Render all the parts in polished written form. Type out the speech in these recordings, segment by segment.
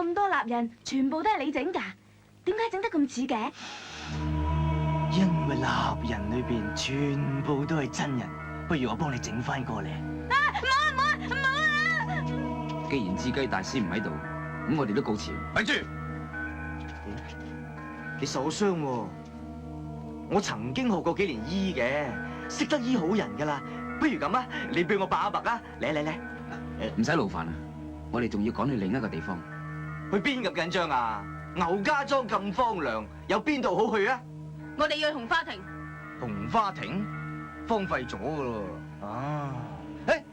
咁多蠟人，全部都係你整㗎？點解整得咁似嘅？因為蠟人裏邊全部都係真人，不如我幫你整翻過嚟。唔好啊！既然志雞大師唔喺度，咁我哋都告辭。咪住！你受傷喎，我曾經學過幾年醫嘅，識得醫好人㗎啦。不如咁啊，你俾我把脈啊！嚟，唔使勞煩啊，我哋仲要趕去另一個地方。去邊咁緊張啊？牛家莊咁荒涼，有邊度好去啊？我哋要去紅花亭。紅花亭荒廢咗㗎咯。啊！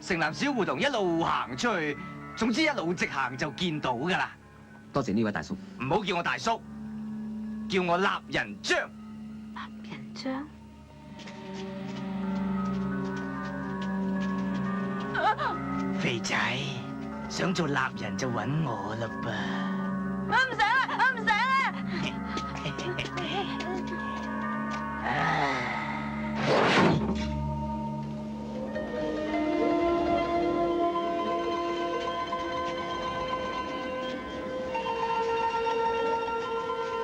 城南小胡同一路行出去，總之一路直行就見到㗎啦。多謝呢位大叔。唔好叫我大叔，叫我蠟人張。蠟人張。肥仔，想做蠟人就揾我啦噃。我唔想啦，我唔想啦。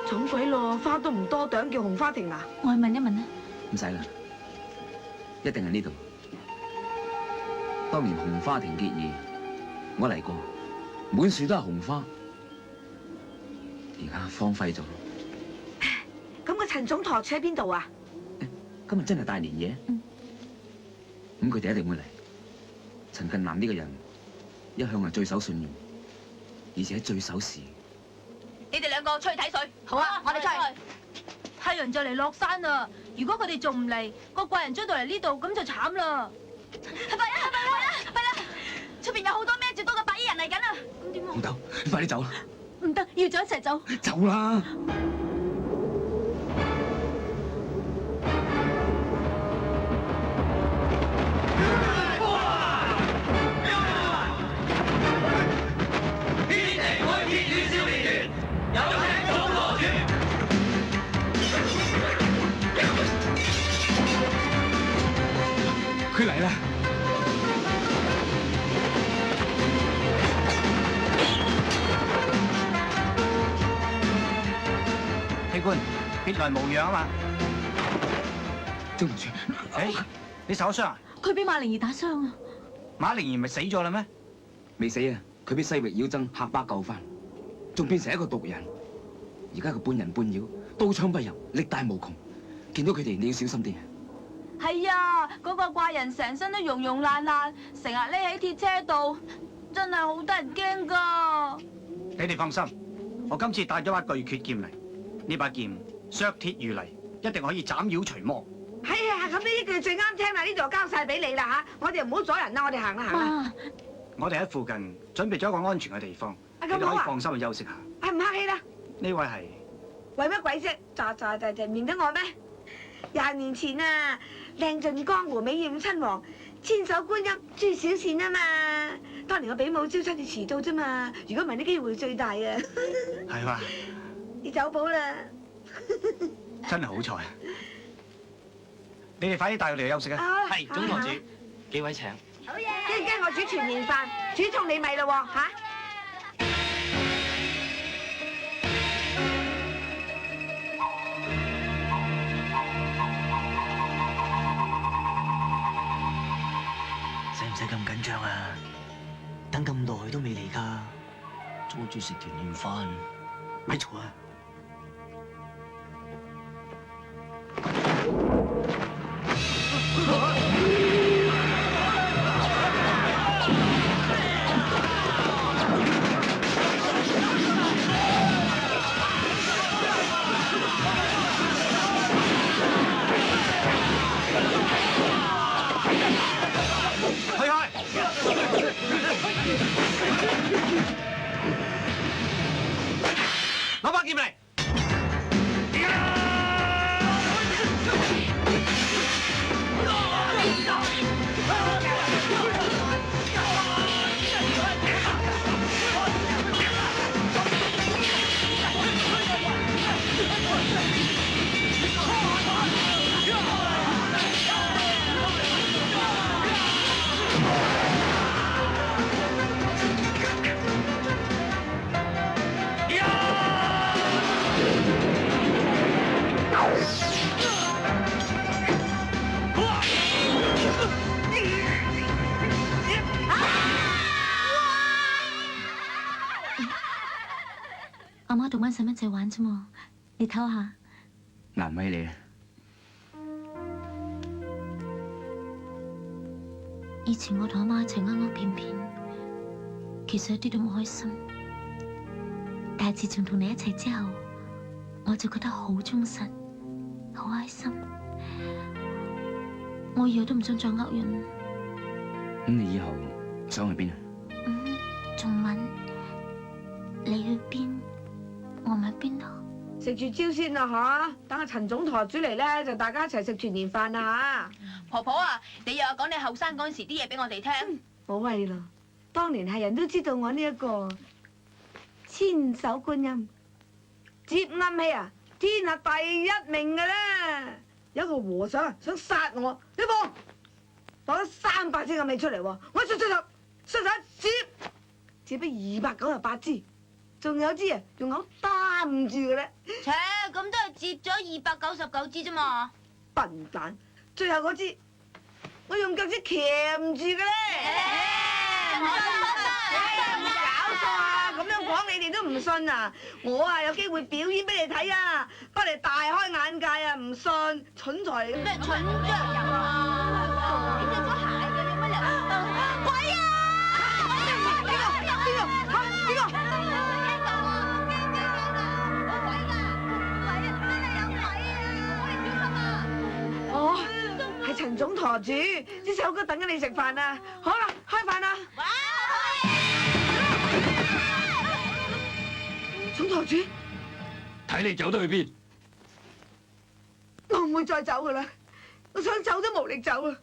重鬼咯，花都唔多朵，叫紅花亭啊？我去問一問啦。唔使啦，一定係呢度。當年紅花亭結義，我嚟過，滿樹都係紅花，而家荒廢咗。咁個陳總台喺邊度啊？今日真係大年夜，咁佢哋一定會嚟。陳近南呢個人一向係最守信用，而且最守時。你哋兩個出去睇水。好啊，我哋出去。太陽就嚟落山啦，如果佢哋仲唔嚟，個怪人追到嚟呢度，咁就慘啦。弊啦！出邊有好多孭住刀嘅白衣人嚟緊啊！咁點啊？紅豆，你快啲走啦！唔得，要就一齊走。走啦！佢嚟啦！器官別來無恙啊嘛！張同學，你受咗傷啊？佢俾馬靈兒打傷啊！馬靈兒咪死咗啦咩？未死啊！佢俾西域妖僧嚇巴救翻，仲變成一個毒人。而家佢半人半妖，刀槍不入，力大無窮。見到佢哋你要小心啲。係啊，嗰個怪人成身都溶溶爛爛，成日匿喺鐵車度，真係好得人驚噶。你哋放心，我今次帶咗把巨闕劍嚟，呢把劍削鐵如泥，一定可以斬妖除魔。係啊，咁呢句最啱聽啦，呢度就交晒俾你啦吓，我哋唔好阻人啦，我哋行啦行啦。我哋喺附近準備咗一個安全嘅地方，你哋可以放心去休息下。係唔客氣啦。呢位係為乜鬼啫？就唔認得我咩？20年前啊，靚盡江湖美艷親王，千手觀音朱小倩啊嘛。當年我比武招親，你遲到啫嘛。如果唔係，啲機會最大啊。係嘛？你走寶啦。真係好彩。你哋快啲帶佢哋去休息啊！係總堂主，幾位請。好嘢！一陣間我煮全年飯，煮餸你咪咯喎嚇。使唔使咁緊張啊？等咁耐都未嚟㗎，阻住食團年飯，咪嘈啊！攞把劍嚟！阿媽同班細蚊仔玩啫嘛，你唞下。難為你啊！以前我同阿媽一齊啱啱片片，其實一啲都唔開心。但係自從同你一齊之後，我就覺得好充實，好開心。我以後都唔想再呃人。咁你以後想去邊啊？仲問你去邊，我咪去邊咯。食住蕉先啦吓，等阿陳總舵主嚟咧，就大家一齊食團年飯啦吓。婆婆啊，你又話講你後生嗰陣時啲嘢俾我哋聽。冇謂啦，當年係人都知道我呢一個千手觀音接暗器啊，天下第一名嘅啦。有一個和尚想殺我，你望攞咗300支暗器出嚟喎，我出手接咗298支，仲有支啊用口擔住嘅咧。切，咁都係接咗299支啫嘛。笨蛋，最後嗰支我用腳趾鉗住嘅咧。搞錯啊！咁樣講你哋都唔信啊！我啊有機會表演俾你睇啊，不嚟大開眼界啊！唔信，蠢材嚟嘅。咩蠢啫？你着咗鞋嘅，有乜理由？鬼啊！哦，係陳總舵主，啲細佬哥等緊你食飯啊！好啦，開飯啦！總舵主，睇你走得去邊？我唔會再走噶啦，我想走都無力走啊！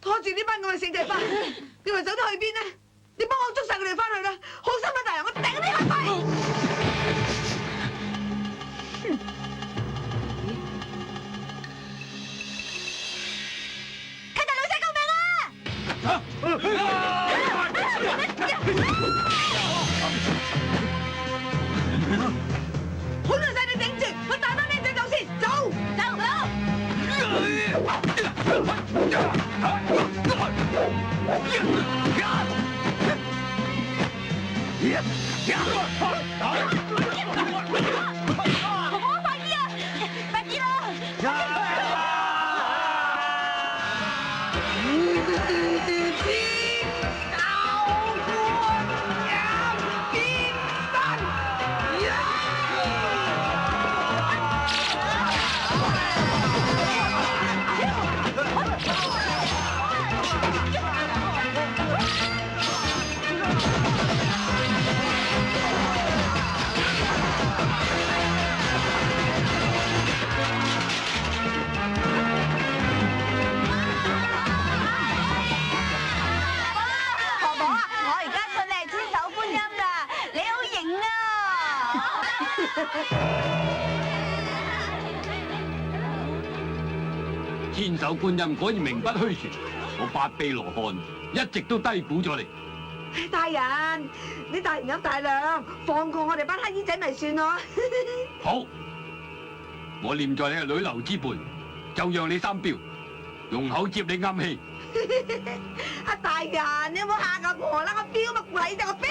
拖住呢班咁嘅聖地花，你話走得去邊呢？你幫我捉晒佢哋翻去啦！好心啊，大人，我頂你個肺！好多細你頂住，我帶班僆仔走先，走！快啲啊！快啲啦！千手觀音果然名不虛傳，我八臂羅漢一直都低估咗你。大人，你大人有大量，放過我哋班乞衣仔咪算咯。好，我念在你係女流之輩，就讓你3鏢，用口接你暗器。阿大人，你有冇嚇阿婆啦？我標乜鬼啫？我標。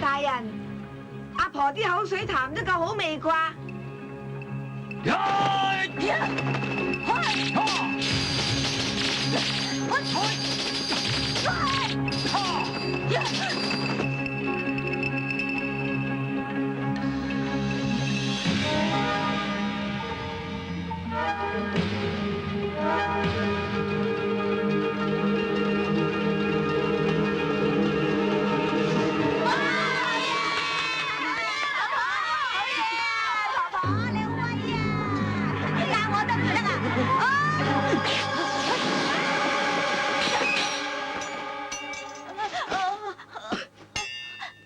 大人，阿婆啲口水痰都夠好味啩？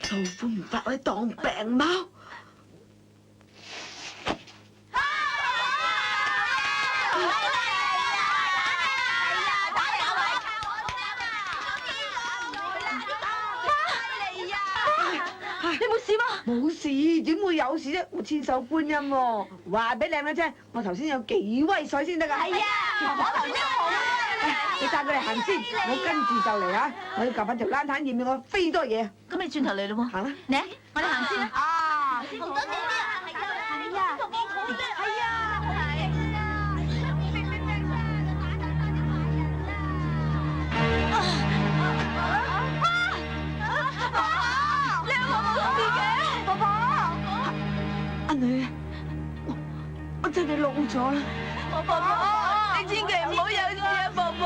老虎唔發，我哋當病貓。你冇事嗎？冇事，點會有事啫？我千手觀音喎，話俾靚女聽，我頭先有幾威水先得㗎。係啊，我頭先好啦。你帶佢嚟行先，我跟住就嚟啊！我要夾翻條冷毯，驗我飛多嘢。咁你轉頭嚟咯喎。行啦。嚟，我哋行先啦。啊！紅多啲啊！係啊，係啊，你有冇冇事嘅？婆婆，阿女，我真係老咗啦。婆婆，你千祈唔好有事啊，婆婆。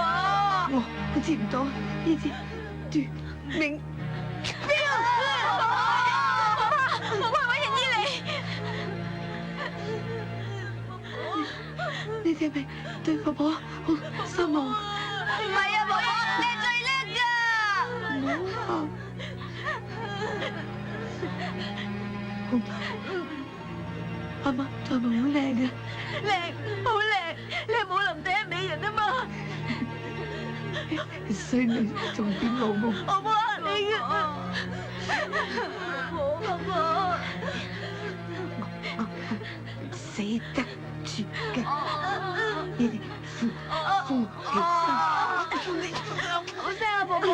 我知唔到呢啲奪命。婆婆，揾人醫你。你哋係咪對婆婆好失望？唔係啊，婆婆，你係最叻㗎。唔好喊。紅頭，阿媽係咪好靚嘅？靚，好靚，你係武林第一美人啊嘛。衰女仲點老母？我冇呃你嘅。婆婆，死得絕嘅，你哋夫妻心。好聲啊，婆婆。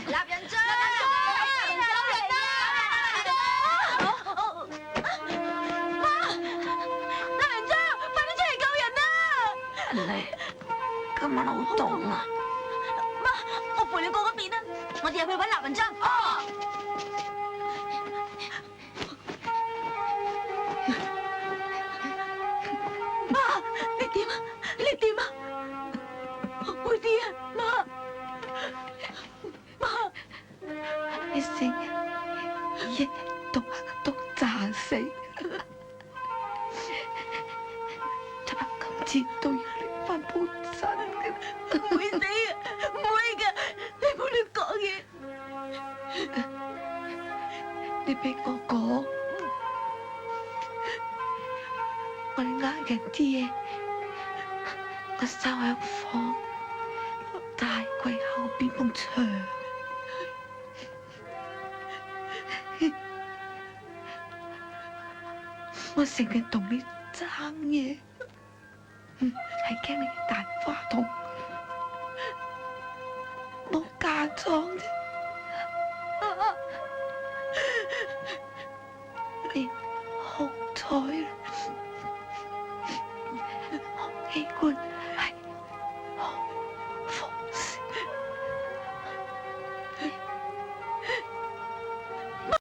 立人章！立人章！媽！立人章，快啲出嚟救人啊！嚟，今晚好凍啊！媽，我陪你過嗰邊啊！我哋入去揾立人章。媽，你點啊？你點啊？會啲啊，媽！媽，你成日一日都詐死，只怕今次都要離翻鋪身嘅。唔會死嘅，唔會嘅，你冇亂講嘢。你俾我講，我哋呃人啲嘢，我收喺房大櫃後邊埲牆。我成日同你爭嘢，係驚你大花筒冇嫁妝啫。你好彩啦，我器官